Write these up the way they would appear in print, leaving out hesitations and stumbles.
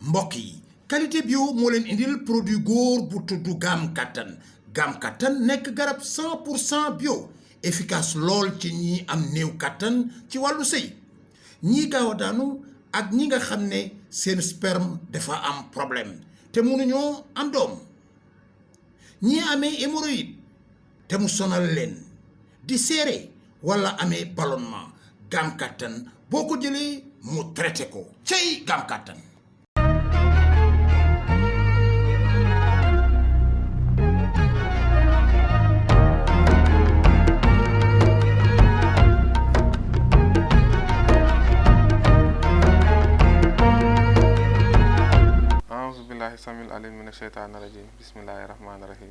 mbokk yi qualité bio moo leen indil produit góor bu tudd Gam Kattan nekk garab 100% bio efficace lool ci ñi am néew kattan ci wàllu sëy ñii gaaw a daanu ak ñi nga xam ne seen sperme dafa am problème te mënuñoo am doom ñii amee hémorroïde te mu sonal leen di seere wala amee ballonnement Gam Kattan boo ko jëlee mu traité ko cey Gam Kattan. samil alim min asheytaan rajim bismillahi rahmani rahim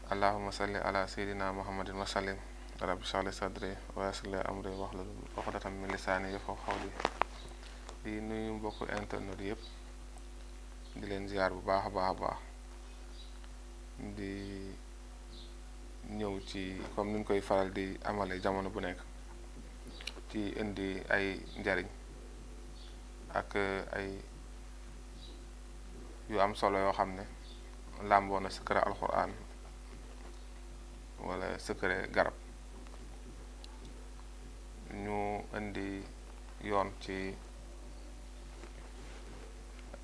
allahumma salli ala sayidina muhammadin wa sallim rabbi shrah li sadri wa yassir li amri wahlul uqdatan min lisaani yafqahu qawli di nuyu mbokku internet yëpp di leen ziar bu baax a baax di ñëw ci comme niñ koy faral di amale jamono bu nekk ci indi ay njariñ ak ay yu am solo yoo xam ne làmboo na secret alxuraan wala secret garab ñu indi yoon ci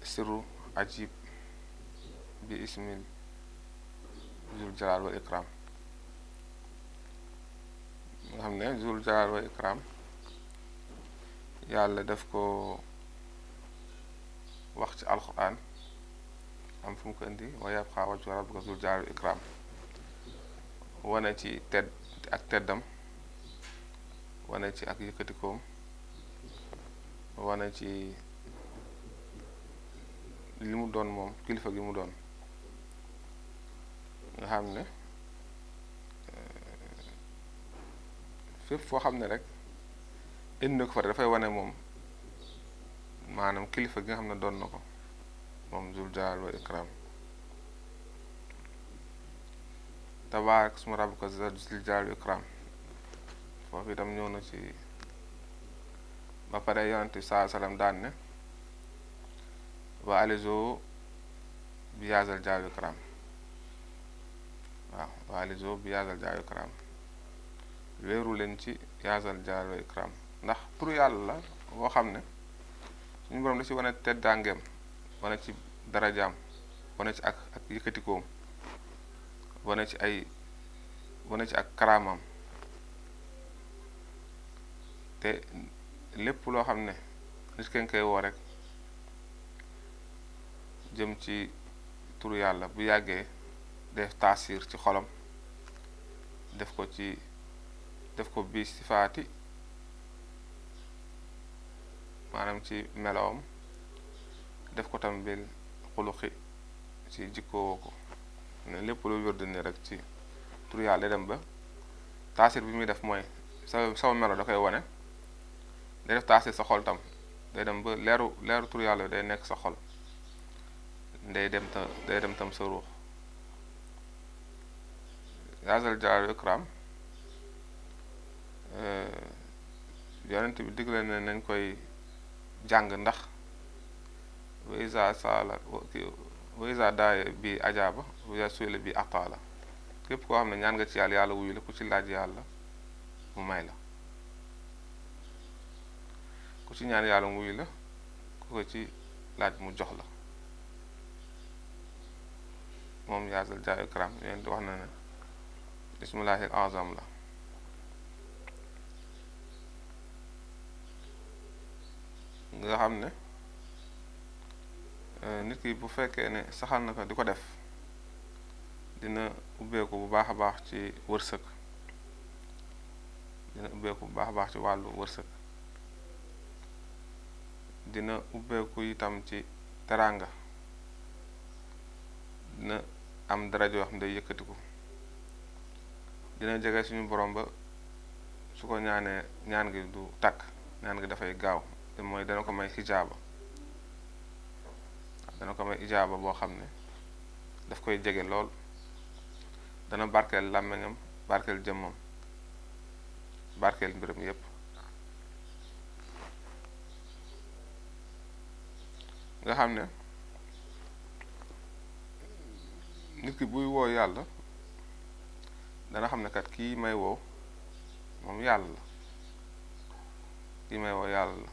siru ajib bi ismil zul jalal wal ikram nga xam ne zul jalal wal ikram yàlla def ko wax ci alxuraan am fu mu ko indi wa yabqa wajhu rabbika zul jalali wal ikram wane ci teddam wane ci ak yëkkatikoom wane ci li mu doon moom kilifa gi mu doon nga xam ne fépp foo xam ne rek indi na ko fa dafay wane moom maanaam kilifa gi nga xam ne doon na ko moom zul jalal wal ikram tabaarak ismu rabbika zul jalal wal ikram foofu itam ñëw na ci ba pare yonent bi saa sallam daan ne wa alizo bi yaazal jalal wal ikram waaw wa alizo bi yaazal jalal wal ikram wéeru leen ci yaazal jalal wal ikram ndax tur yàlla la boo xam ne suñu borom da ci wane teddaangeem wane ci darajaam wane ci ak yëkkatikoom wane ci ak karaamam te lépp loo xam ne nit kenn koy woo rek jëm ci turu yàlla bu yàggee def taasir ci xolam def ko bi sifaati maanaam ci melowam def ko tam bil xuluxi ci jikkoo ko ne lépp lu wér ni rek ci tur yàlla dem ba taasir bi muy def mooy sama melo da koy wane day def taasir sa xol tam day dem ba leeru tur yàlla day nekk sa xol day dem tam sa ruux yaazal jalal wal ikram yonent bi digle ne nañ koy jàng ndax wa iza saala wa iza daaya bi ajaaba wa iza su'ila bi ataala képp koo xam ne ñaan nga ci yàlla wuyu la ku ci laaj yàlla mu may la ku ci ñaan yàlla mu wuyu la ku ko ci laaj mu jox la moom yaazal jalal wal ikram yéen di wax na ne bismillahi al azam la nga xam ne nit ki bu fekkee ne saxal na ko di ko def dina ubbeeku bu baax a baax ci wërsëg dina ubbeeku bu baax a baax ci wàllu wërsëg dina ubbeeku itam ci teraanga dina am daraja yoo xam ne day yëkkatiku dina jege suñu borom ba su ko ñaanee ñaan gi du takk ñaan gi dafay gaaw te mooy dana ko may xijaaba dana ko may ijaaba boo xam ne daf koy jege lool dana barkeel làmmiñam barkeel jëmmam barkeel mbiram yépp nga xam ne nit ki buy woo yàlla dana xam ne kat kii may woo moom yàlla la kii may woo yàlla la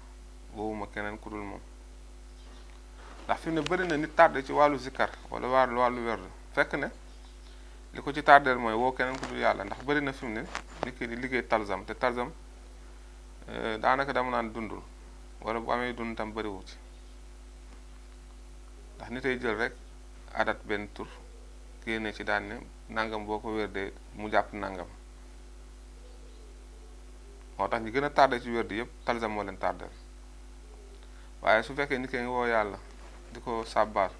woowuma keneen ku dul moom ndax fi mu ne bëri na nit tardé ci wàllu zikkar wala wàllu werd fekk ne li ko ci tardeel mooy woo keneen ku dul yàlla ndax bëri na fi mu ne nit ki di liggéey talzam te talzam daanaka dama naan dundul wala bu amee dund tam bëriwu ci ndax nit ay jël rek adat benn tur génne ci daan ne nangam boo ko wérdee mu jàpp nangam moo tax ñi gën a tardé ci wérdi yëpp talzam moo leen tardeel waaye su fekkee nit ki ngi woo yàlla di ko sàbbaal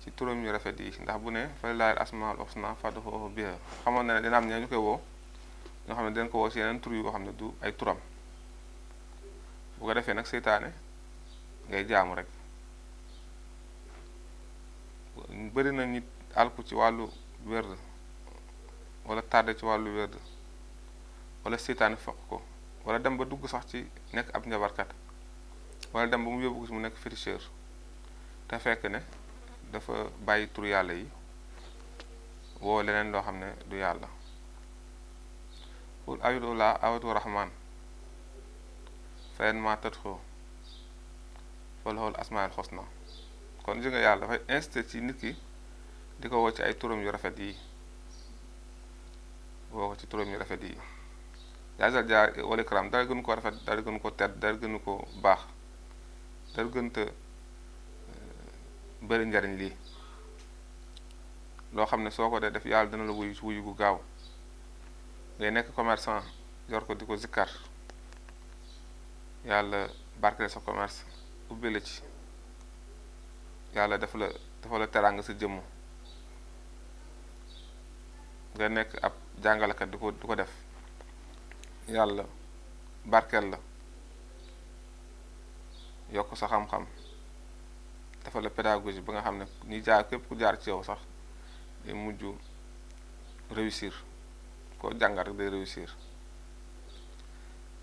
ci turam yu rafet yi ndax bu ne fa lillaahi asmaul husna fad'uuhu bihaa xamoon na ne dina am ñoo ñu koy woo ñoo xam ne dinañ ko woo ci yeneen tur yoo xam ne du ay turam bu ko defee nag seytaane ngay jaamu rek bëri na nit alku ci wàllu werd wala tardé ci wàllu werd wala seytaane fokk ko wala dem ba dugg sax ci nekk ab njabarkat wala dem ba mu yóbbu ko ci mu nekk féticheur te fekk ne dafa bàyyi tur yàlla yi woo leneen loo xam ne du yàlla qul a'uudu awatu rahman fa aynamaa tad'uu falahul asmaa'ul husnaa kon ji nga yàlla dafay insisté ci nit ki di ko woo ci ay turam yu rafet yi woo ko ci turam yu rafet yi yaasal jaar wal ikram dara gënu ko rafet dara gënu ko tedd dara gënu ko baax dara gënta bëri njariñ lii loo xam ne soo ko dee def yàlla dina la wuyu gu gaaw ngay nekk commerçant yor ko di ko zikkar yàlla barkeel sa commerce ubbi la ci yàlla dafa la teraanga sa jëmm nga nekk ab jàngalekat di ko def yàlla barkeel la yokk sa xam-xam dafa la pédagogie ba nga xam ne ñi jaar képp ku jaar ci yow sax day mujj réussir koo jàngat rek day réussir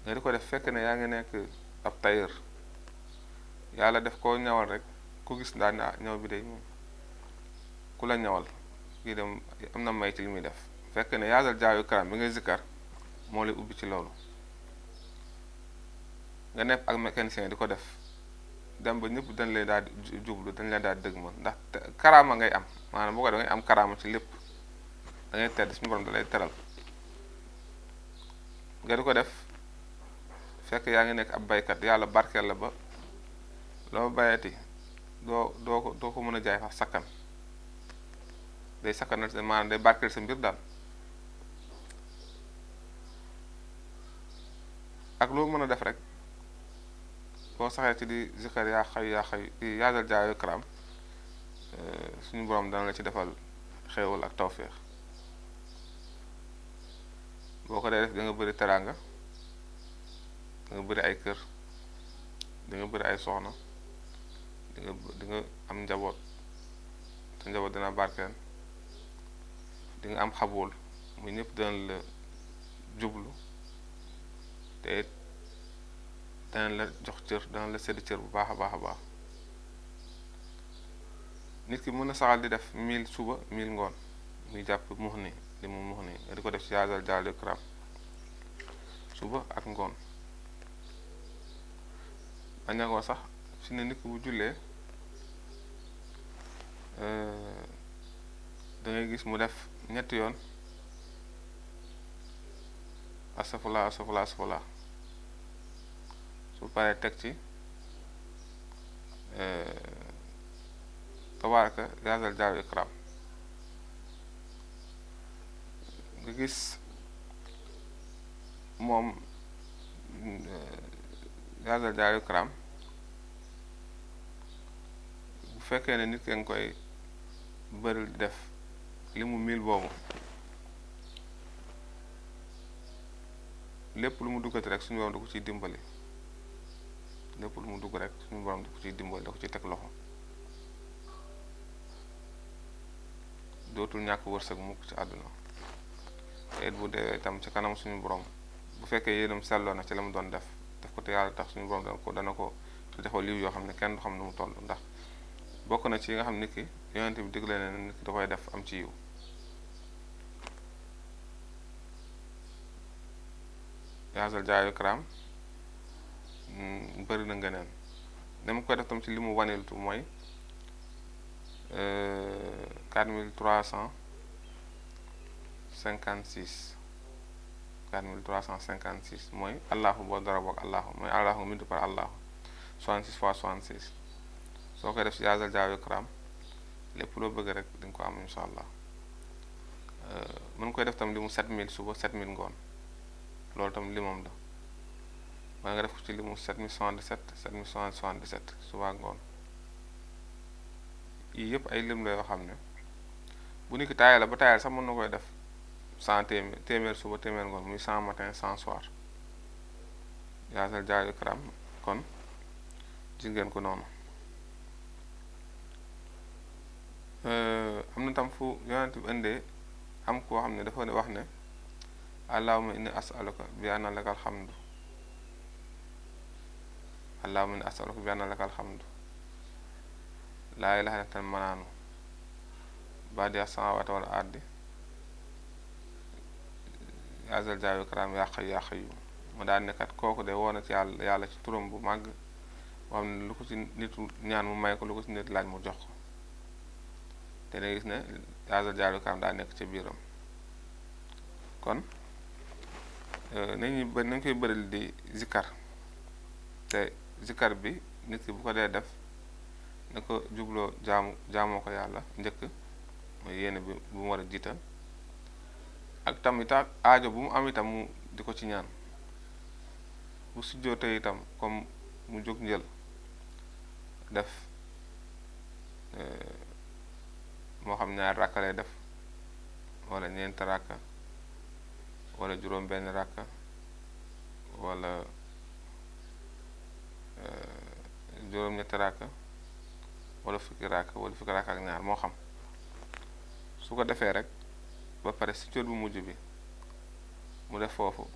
nga di ko def fekk ne yaa ngi nekk ab tailleur yàlla def koo ñawal rek ku gis daal ne ñaw bi day moom ku la ñawal kii dem am na may ci li muy def fekk ne yaasal jaayu karam bi ngay zikkar moo lay ubbi ci loolu nga nekk ak mécanicien di ko def dem ba ñëpp dañ lay daal di jublu dañ lay daal di dëgg ma ndax karaama ngay am maanaam boo ko da ngay am karaama ci lépp da ngay tedd suñu borom da lay teral nga di ko def fekk yaa ngi nekk ab baykat yàlla barkeel la ba loo bayati doo ko mën a jaay fa sakkan day sakkanal maanaam day barkeel sa mbir daal ak loo mën a def rek boo saxee ci di zikar yaa xay di yaasal jaayu karam suñu borom dana la ci defal xéewal ak tawféex boo ko dee def da nga bëri teraanga da nga bëri ay kër da nga bëri ay soxna di nga am njaboot te njaboot dina barkeel di nga am xabool muy ñëpp dana la jublu te it dana la jox cër dana la sedd cër bu baax a baax a baax nit ki mën na saxal di def 1000 suba 1000 ngoon muy jàpp muxni li mu muxni nga di ko def ci yaasal jaayu karam suba ak ngoon bañ na ko sax fi ne nit ki bu jullee da ngay gis mu def ñetti yoon astafurlah astafurlah astafurlah su paree teg ci tabaaraka yaasal jaayu ikram nga gis moom yaasal jaayu ikram bu fekkee ne nit ki nga koy bëril di def li mu mil boobu lépp lu mu duggati rek suñu borom da ko ciy dimbali lépp lu mu dugg rek suñu borom da ko ciy dimbali da ko ciy teg loxo dootul ñàkk wërsëg mukk ci àdduna te it bu dee itam ci kanam suñu borom bu fekkee yéenam selloo na ci la mu doon def ko te yàlla tax suñu borom dana ko te defoo liw yoo xam ne kenn du xam nu mu toll ndax bokk na ci yi nga xam nit ki yonent bi digle ne nit ki da koy def am ci yiw yaasal jaayu karaam bëri na ngëneen ne mu koy def tam ci li mu waniltu mooy 4356 4356 mooy allahu boo dara boog allahu mooy allahu nga bindu par allahu 66 fois 66 soo koy def ci yaasal jaayu karaam lépp loo bëgg rek di nga ko am insha allah mën koy def tam li mu 7000 suba 7000 ngoon loolu tam limam la wala nga def ko ci li mu 7077 7777 suba ngoon yii yëpp ay lim la yoo xam ne bu nit ki taayal la ba taayal sax mën na koy def 100 téeméer suba téeméer ngoon muy 100 matin 100 soir yaasal jaayu karaam kon ji ngeen ko noonu am na tam fu yonent bi indee am koo xam ne dafa wax ne allahumma inni as'aluka bi anna laka alhamdu allahumma inni as'aluka bi anna laka alhamdu laa ilaaha illa anta manaanu baadiya samaawaati wal ardi yaasal jaayu karaam yaa hayyu yaa qayyuum mu daal ne kat kooku de woona ci yàlla ci turam bu màgg boo xam ne lu ko ci nitu ñaan mu may ko lu ko ci nit laaj mu jox ko te da gis ne yaasal jaayu karaam daa nekk ci biiram kon nañ koy bëril di zikkar te zikkar bi nit ki bu ko dee def na ko jubloo jaamoo ko yàlla njëkk mooy yéene bi bu mu war a jiital ak tam itam aajo bu mu am itam mu di ko ci ñaan bu sujjootee itam comme mu jóg njël def moo xam ñaari ràkka lay def wala ñeenti ràkka wala juróom benn ràkka wala juróom ñetti ràkka wala fukki ràkka ak ñaar moo xam su ko defee rek ba pare si cóot bu mujj bi mu def foofu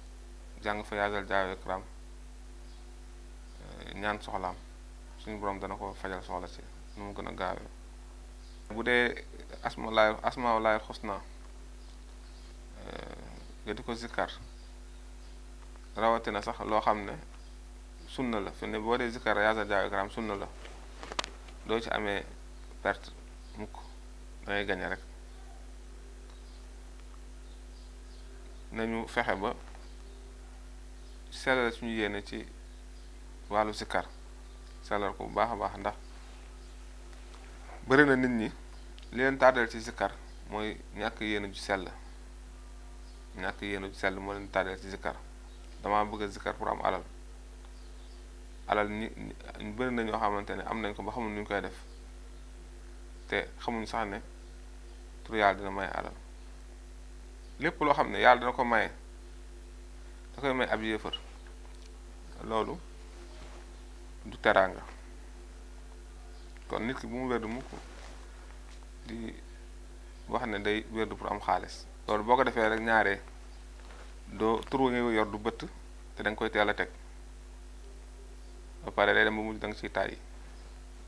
jàng fa yaasal jaayu karaam ñaan soxlaam suñu borom dana ko fajal soxla si nu mu gën a gaawee bu dee asmaulaahil xusna nga di ko zikkar rawatina sax loo xam ne sunna la fi ne boo dee zikkar yaasal jaayu karaam sunna la doo ci amee perte mukk dangay gañe rek nañu fexe ba sellal suñu yéene ci wàllu zikkar sellal ko bu baax a baax ndax bëri na nit ñi li leen tàddal ci zikkar mooy ñàkk yéene ju sell moo leen tàddal ci zikkar dama bëgg a zikkar pour am alal ñu bëri na ñoo xamante ne am nañ ko ba xamul nu ñu koy def te xamuñ sax ne tur yàlla dina may alal lépp loo xam ne yàlla dana ko maye da koy may ab yéefar loolu du teraanga kon nit ki bu mu wérdu mukk di wax ne day wérdu pour am xaalis loolu boo ko defee rek ñaaree doo tur nga yor du bëtt te da nga koy teel a teg ba pare day dem ba mujj da nga ciy tàyyi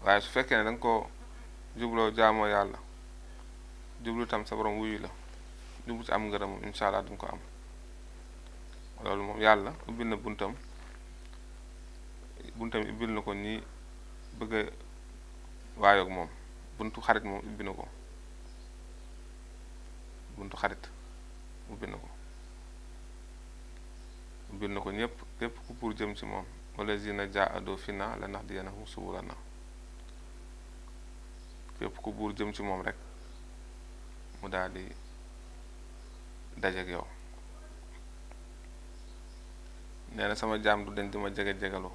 waaye su fekkee ne da nga ko jubloo jaamoo yàlla jublu tam sa borom wuyu la jublu ci am ngërëmam incha allah duñ ko am loolu moom yàlla ubbil na buntam ubbil na ko ñi bëgg a waayoog moom buntu xarit moom ubbi na ko buntu xarit ubbi na ko ñëpp képp ku pour jëm ci moom wala zina jaado fina la nahdiyanahum subulana képp ku buur jëm ci moom rek mu daal di dajeek yow nee na sama jaam du dañ di ma jege-jegalu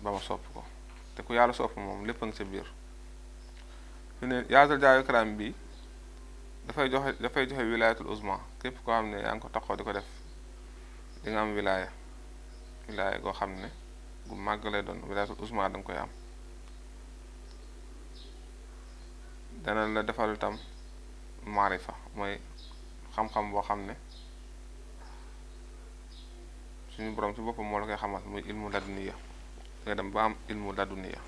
ba ma sopp ko te ku yàlla sopp moom lépp a ngi ca biir fi ne yaasal jaayu karaam bi dafay joxe wilaayatul uzma képp koo xam ne yaa ngi ko taxaw di ko def di nga am wilaaya goo xam ne gu màgg lay doon wilaayatul uzma da nga koy am dana la defal tam maarifa mooy xam-xam boo xam ne suñu borom ci boppam moo la koy xamal muy ilmu laduniya nga dem ba am ilmu laduniya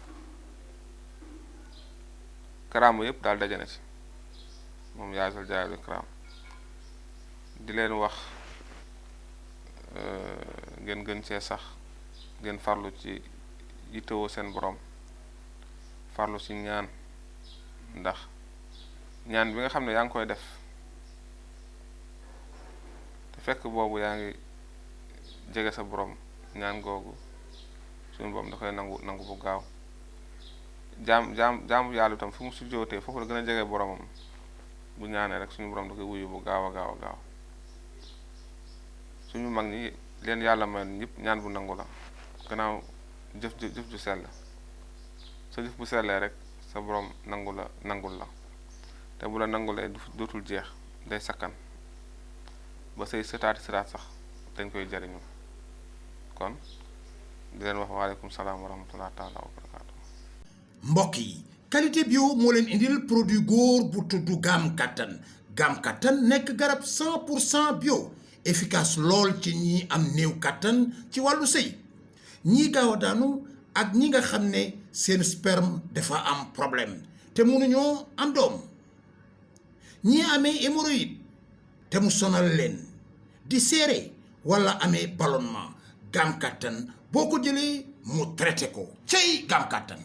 karaama yëpp daal daje na ci moom yaa zal jalaali wal ikraam di leen wax ngeen gën cee sax ngeen farlu ci yittewoo seen borom farlu ci ñaan ndax ñaan bi nga xam ne yaa ngi koy def te fekk boobu yaa ngi jege sa borom ñaan googu suñu borom da koy nangu bu gaaw jaamu yàlla itam fu mu sujjootee foofu la gën a jege boromam bu ñaanee rek suñu borom da koy wuyu bu gaaw a gaaw suñu mag ñi leen yàlla may ñëpp ñaan bu nangu la gannaaw jëf ju sell sa jëf bu sellee rek sa borom nangul la te bu la nangulee dootul jeex day sakkan ba say sëtaat sax dañ koy jariñu kon di leen wax waaleykum salaam wa rahmatullah taala wa barakaatu. mbokk yi qualité bio moo leen indil produit góor bu tudd Gam Kattan nekk garab 100% bio efficace lool ci ñi am néew kattan ci wàllu sëy ñii gaaw a daanu ak ñi nga xam ne seen sperme dafa am problème te mënuñoo am doom ñii amee hémorroïde te mu sonal leen di seere wala amee ballonnement Gam Kattan boo ko jëlee mu traité ko cey Gam Kattan